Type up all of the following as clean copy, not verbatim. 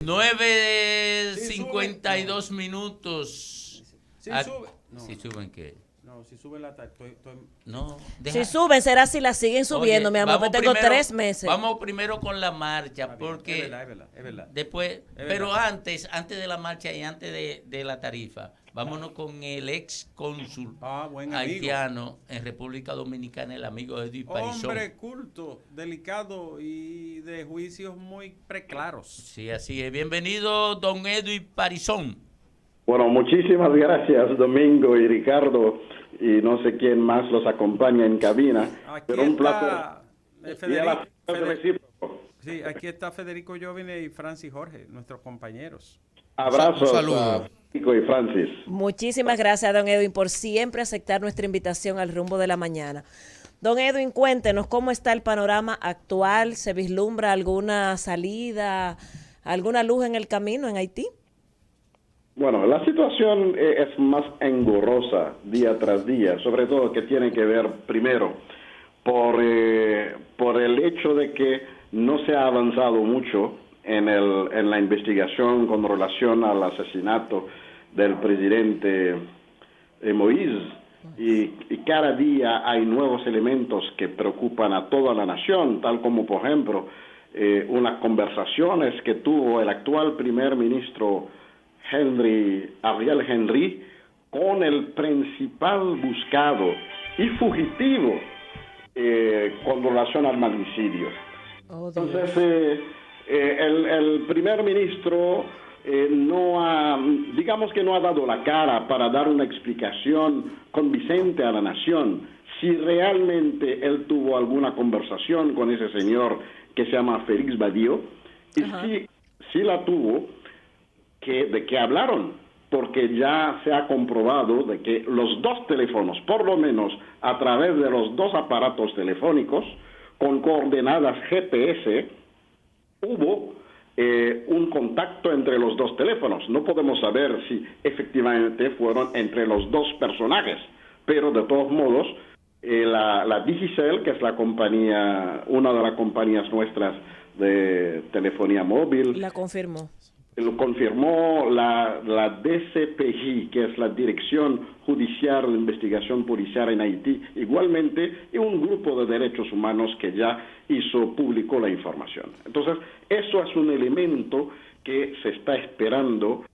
9:52 minutos. Si sube. No, Si suben qué. no, si sube la No, Si suben, será si la siguen subiendo, Oye, mi amor, vamos pues tengo primero- 3 meses. Vamos primero con la marcha, Está bien, porque es verdad. después, Es pero verdad. antes de la marcha y antes de la tarifa, vámonos con el ex cónsul Buen amigo. haitiano en República Dominicana, el amigo Edwin Parizón. Hombre culto, delicado y de juicios muy preclaros. Sí, así es. Bienvenido, don Edwin Parizón. Bueno, muchísimas gracias, Domingo y Ricardo, y no sé quién más los acompaña en cabina, Aquí pero un está placer. Y a la recíproco. Sí, aquí está Federico Jovine y Francis Jorge, nuestros compañeros. Abrazos Un saludo. a Rico y Francis. Muchísimas gracias, don Edwin, por siempre aceptar nuestra invitación al rumbo de la mañana. Don Edwin, cuéntenos cómo está el panorama actual. ¿Se vislumbra alguna salida, alguna luz en el camino en Haití? Bueno, la situación es más engorrosa día tras día, sobre todo que tiene que ver primero por el hecho de que no se ha avanzado mucho en la investigación con relación al asesinato del presidente Moïse, y cada día hay nuevos elementos que preocupan a toda la nación, tal como por ejemplo unas conversaciones que tuvo el actual primer ministro Ariel Henry con el principal buscado y fugitivo con relación al magnicidio. Entonces, el primer ministro digamos que no ha dado la cara para dar una explicación convincente a la nación si realmente él tuvo alguna conversación con ese señor que se llama Félix Badio, y si la tuvo, de qué hablaron, porque ya se ha comprobado de que los dos teléfonos, por lo menos a través de los dos aparatos telefónicos con coordenadas GPS, hubo un contacto entre los dos teléfonos. No podemos saber si efectivamente fueron entre los dos personajes, pero de todos modos la Digicel, que es la compañía, una de las compañías nuestras de telefonía móvil, La confirmó. lo confirmó la DCPJ, que es la Dirección Judicial de Investigación Policial en Haití, igualmente, y un grupo de derechos humanos que ya hizo público la información. Entonces, eso es un elemento que se está esperando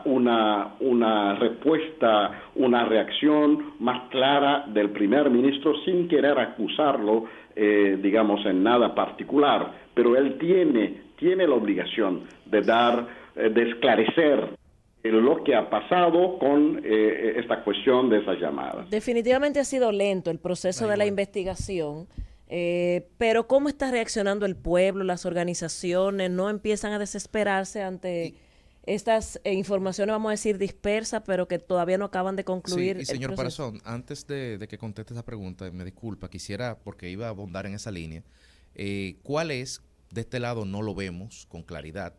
una respuesta, una reacción más clara del primer ministro, sin querer acusarlo, digamos, en nada particular, pero él tiene la obligación de esclarecer lo que ha pasado con esta cuestión de esas llamadas. Definitivamente ha sido lento el proceso de la investigación, pero ¿cómo está reaccionando el pueblo, las organizaciones? ¿No empiezan a desesperarse ante estas informaciones, vamos a decir, dispersas, pero que todavía no acaban de concluir? Sí, y señor Parizón, antes de que conteste esa pregunta, me disculpa, quisiera, porque iba a abundar en esa línea, ¿cuál es? De este lado no lo vemos con claridad.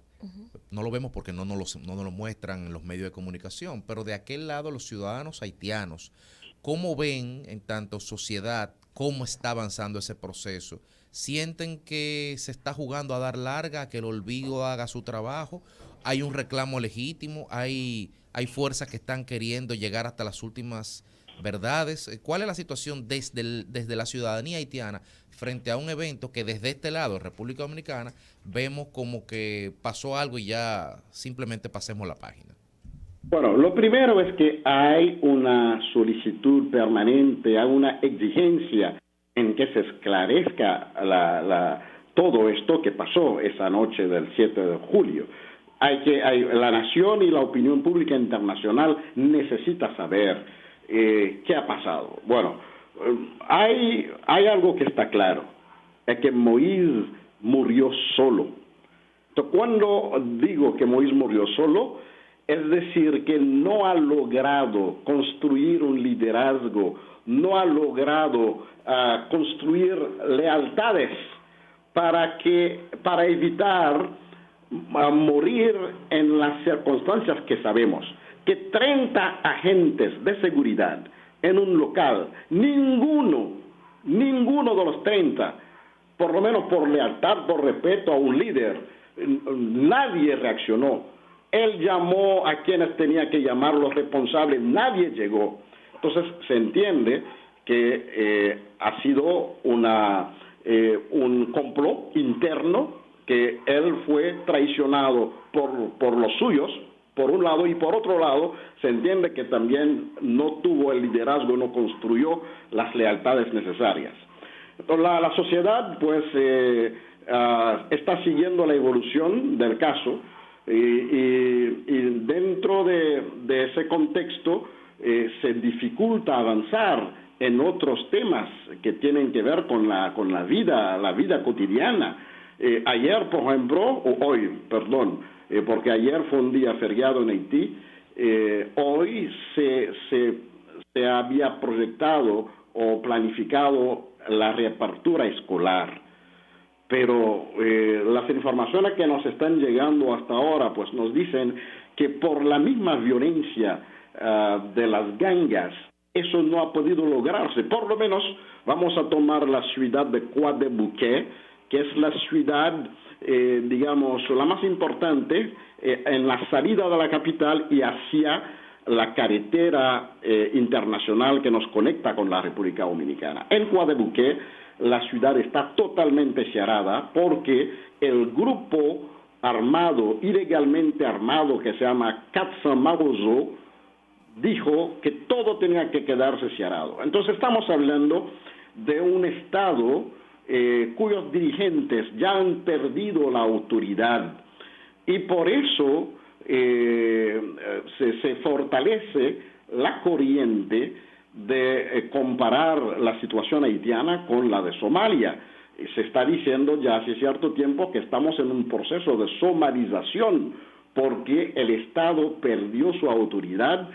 No lo vemos porque no nos lo muestran en los medios de comunicación, pero de aquel lado los ciudadanos haitianos, ¿cómo ven en tanto sociedad cómo está avanzando ese proceso? ¿Sienten que se está jugando a dar larga, que el olvido haga su trabajo? ¿Hay un reclamo legítimo? ¿Hay fuerzas que están queriendo llegar hasta las últimas verdades? ¿Cuál es la situación desde la ciudadanía haitiana frente a un evento que desde este lado, República Dominicana, vemos como que pasó algo y ya simplemente pasemos la página? Bueno, lo primero es que hay una solicitud permanente, hay una exigencia en que se esclarezca todo esto que pasó esa noche del 7 de julio. La nación y la opinión pública internacional necesita saber qué ha pasado. Bueno, hay algo que está claro, es que Moïse murió solo. Entonces, cuando digo que Moïse murió solo, es decir, que no ha logrado construir un liderazgo, no ha logrado construir lealtades para evitar morir en las circunstancias que sabemos, que 30 agentes de seguridad en un local, ninguno de los 30, por lo menos por lealtad, por respeto a un líder, nadie reaccionó. Él llamó a quienes tenía que llamar, los responsables, nadie llegó. Entonces se entiende que ha sido un complot interno, que él fue traicionado por los suyos, por un lado, y por otro lado se entiende que también no tuvo el liderazgo, no construyó las lealtades necesarias. Entonces, la sociedad pues está siguiendo la evolución del caso y dentro de ese contexto se dificulta avanzar en otros temas que tienen que ver con la vida cotidiana. Ayer, por ejemplo, o hoy, perdón, porque ayer fue un día feriado en Haití, hoy se había proyectado o planificado la reapertura escolar. Pero las informaciones que nos están llegando hasta ahora pues nos dicen que por la misma violencia de las gangas, eso no ha podido lograrse. Por lo menos vamos a tomar la ciudad de Coatebouquet, que es la ciudad, digamos, la más importante en la salida de la capital y hacia la carretera internacional que nos conecta con la República Dominicana. En Coatebouquet la ciudad está totalmente cerrada porque el grupo armado, ilegalmente armado, que se llama Katsa Marozo, dijo que todo tenía que quedarse cerrado. Entonces estamos hablando de un Estado cuyos dirigentes ya han perdido la autoridad y por eso se fortalece la corriente de comparar la situación haitiana con la de Somalia. Se está diciendo ya hace cierto tiempo que estamos en un proceso de somalización porque el Estado perdió su autoridad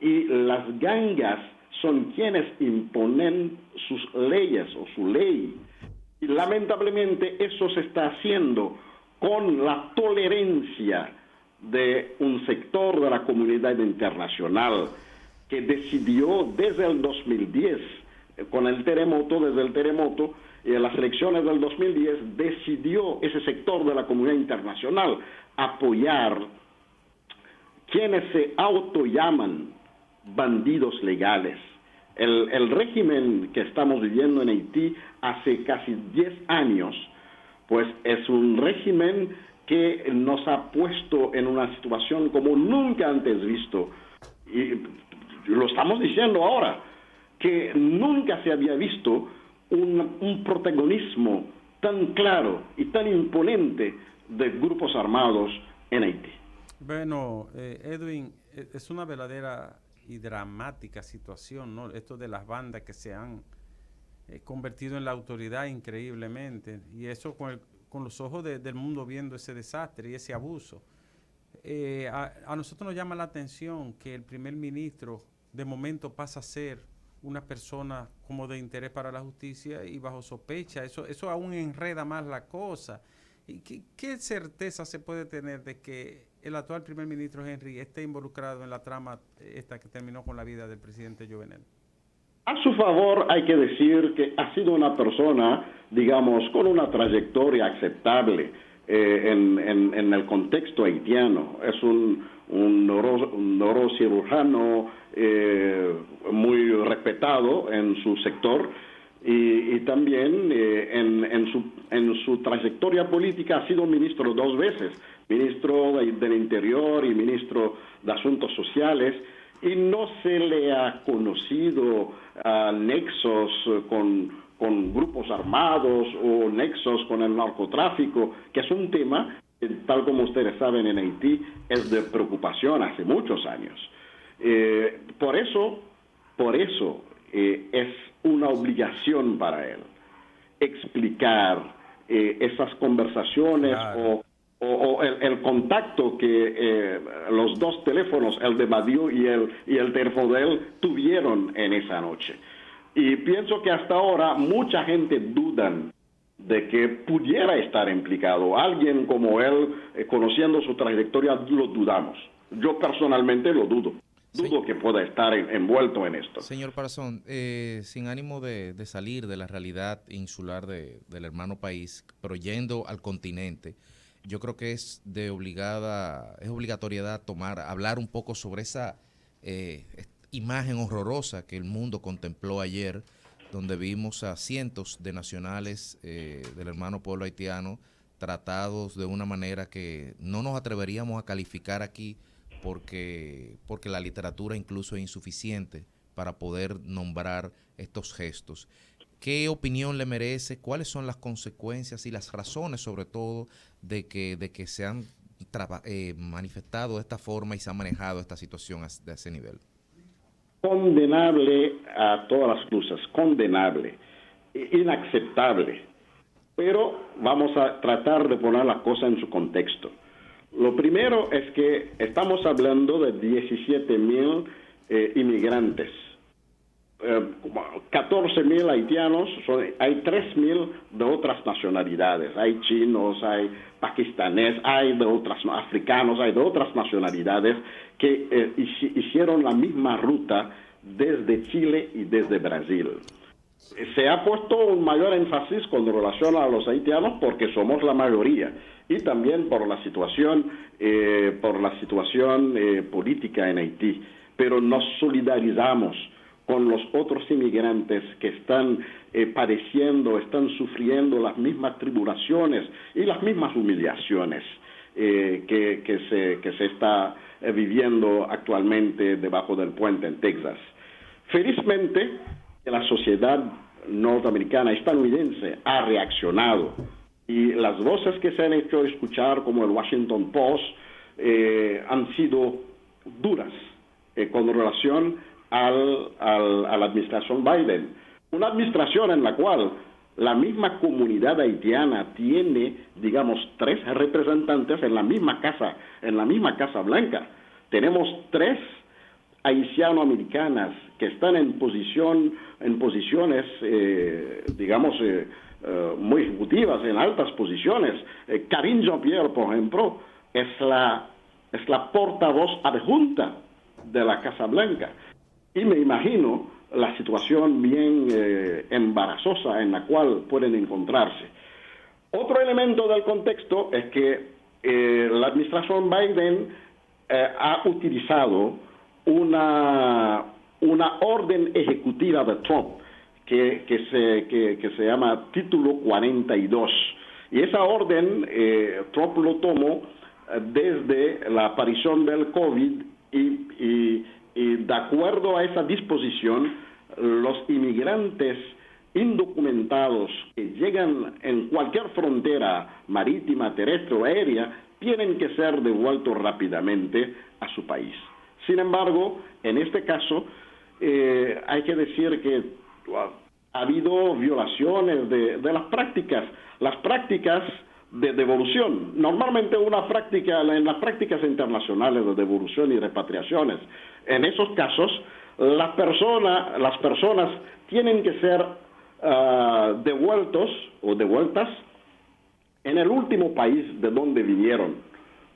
y las gangas son quienes imponen sus leyes o su ley. Y lamentablemente eso se está haciendo con la tolerancia de un sector de la comunidad internacional que decidió desde el 2010, con el terremoto, desde el terremoto y en las elecciones del 2010, decidió ese sector de la comunidad internacional apoyar quienes se autollaman bandidos legales. El régimen que estamos viviendo en Haití hace casi 10 años, pues es un régimen que nos ha puesto en una situación como nunca antes visto. Y lo estamos diciendo ahora, que nunca se había visto un protagonismo tan claro y tan imponente de grupos armados en Haití. Bueno, Edwin, es una verdadera y dramática situación, ¿no? Esto de las bandas que se han convertido en la autoridad increíblemente, y eso con los ojos del mundo viendo ese desastre y ese abuso. A nosotros nos llama la atención que el primer ministro de momento pasa a ser una persona como de interés para la justicia y bajo sospecha. Eso aún enreda más la cosa. ¿Y qué certeza se puede tener de que el actual primer ministro Henry esté involucrado en la trama esta que terminó con la vida del presidente Jovenel? A su favor hay que decir que ha sido una persona, digamos, con una trayectoria aceptable en el contexto haitiano. Es un neurocirujano muy respetado en su sector y también en su trayectoria política ha sido ministro 2 veces, ministro del Interior y ministro de Asuntos Sociales, y no se le ha conocido nexos con grupos armados o nexos con el narcotráfico, que es un tema que, tal como ustedes saben, en Haití es de preocupación hace muchos años. Por eso es una obligación para él explicar esas conversaciones, claro, o el contacto que los 2 teléfonos, el de Badiou y el teléfono de él, tuvieron en esa noche. Y pienso que hasta ahora mucha gente dudan de que pudiera estar implicado. Alguien como él, conociendo su trayectoria, lo dudamos. Yo personalmente lo dudo. Dudo que pueda estar envuelto en esto. Señor Parzón, sin ánimo de salir de la realidad insular del hermano país, pero yendo al continente, yo creo que es obligatoriedad hablar un poco sobre esa imagen horrorosa que el mundo contempló ayer, donde vimos a cientos de nacionales del hermano pueblo haitiano tratados de una manera que no nos atreveríamos a calificar aquí porque la literatura incluso es insuficiente para poder nombrar estos gestos. ¿Qué opinión le merece? ¿Cuáles son las consecuencias y las razones, sobre todo, de que se han manifestado de esta forma y se ha manejado esta situación de ese nivel? Condenable a todas las luces, condenable, inaceptable. Pero vamos a tratar de poner la cosa en su contexto. Lo primero es que estamos hablando de 17,000 inmigrantes. 14,000 haitianos, hay 3,000 de otras nacionalidades, hay chinos, hay pakistaníes, hay de otras africanos, hay de otras nacionalidades que hicieron la misma ruta desde Chile y desde Brasil. Se ha puesto un mayor énfasis con relación a los haitianos porque somos la mayoría y también por la situación política en Haití, pero nos solidarizamos con los otros inmigrantes que están padeciendo, están sufriendo las mismas tribulaciones y las mismas humillaciones que se está viviendo actualmente debajo del puente en Texas. Felizmente, la sociedad norteamericana, estadounidense, ha reaccionado y las voces que se han hecho escuchar, como el Washington Post, han sido duras con relación a la administración Biden. Una administración en la cual la misma comunidad haitiana tiene, digamos, 3 representantes en la misma Casa Blanca. Tenemos 3 haitiano-americanas que están en posiciones, digamos, muy ejecutivas, en altas posiciones. Karine Jean-Pierre, por ejemplo, es la portavoz adjunta de la Casa Blanca. Y me imagino la situación bien embarazosa en la cual pueden encontrarse. Otro elemento del contexto es que la administración Biden ha utilizado una orden ejecutiva de Trump que se llama Título 42. Y esa orden Trump lo tomó desde la aparición del COVID y de acuerdo a esa disposición, los inmigrantes indocumentados que llegan en cualquier frontera marítima, terrestre o aérea, tienen que ser devueltos rápidamente a su país. Sin embargo, en este caso, hay que decir que ha habido violaciones de las prácticas de devolución. Normalmente en las prácticas internacionales de devolución y repatriaciones, en esos casos, las personas tienen que ser devueltos o devueltas en el último país de donde vinieron,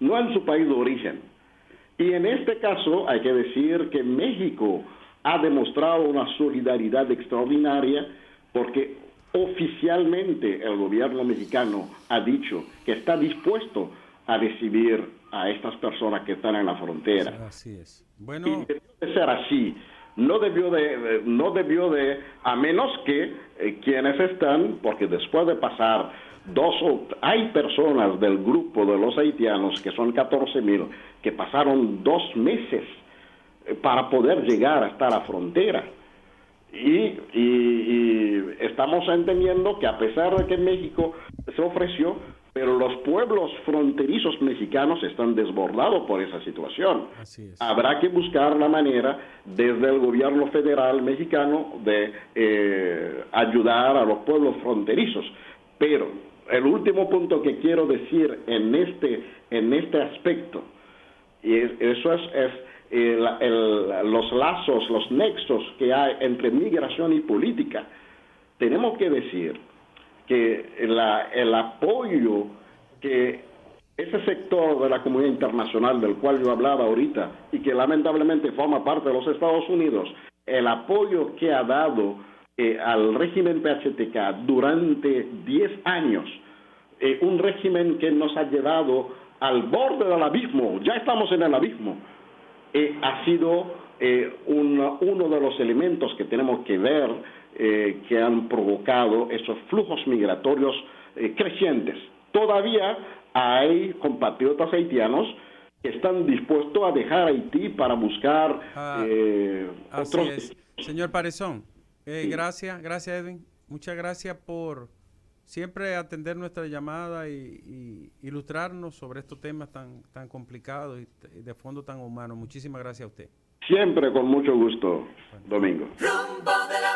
no en su país de origen. Y en este caso hay que decir que México ha demostrado una solidaridad extraordinaria porque oficialmente el gobierno mexicano ha dicho que está dispuesto a recibir a estas personas que están en la frontera. Así es. Bueno, y debió de ser así. No debió de, a menos que quienes están, porque después de pasar hay personas del grupo de los haitianos, que son 14,000, que pasaron 2 meses para poder llegar hasta la frontera. Y estamos entendiendo que a pesar de que México se ofreció, pero los pueblos fronterizos mexicanos están desbordados por esa situación. Así es. Habrá que buscar la manera desde el gobierno federal mexicano de ayudar a los pueblos fronterizos. Pero el último punto que quiero decir en este aspecto, y eso es los lazos, los nexos que hay entre migración y política. Tenemos que decir que el apoyo que ese sector de la comunidad internacional del cual yo hablaba ahorita y que lamentablemente forma parte de los Estados Unidos, el apoyo que ha dado al régimen PHTK durante 10 años un régimen que nos ha llevado al borde del abismo, ya estamos en el abismo. Ha sido uno de los elementos que tenemos que ver que han provocado esos flujos migratorios crecientes. Todavía hay compatriotas haitianos que están dispuestos a dejar Haití para buscar así otros... es. Señor Parezón, gracias Edwin. Muchas gracias por siempre atender nuestra llamada y ilustrarnos sobre estos temas tan complicados y de fondo tan humanos. Muchísimas gracias a usted. Siempre con mucho gusto, Domingo.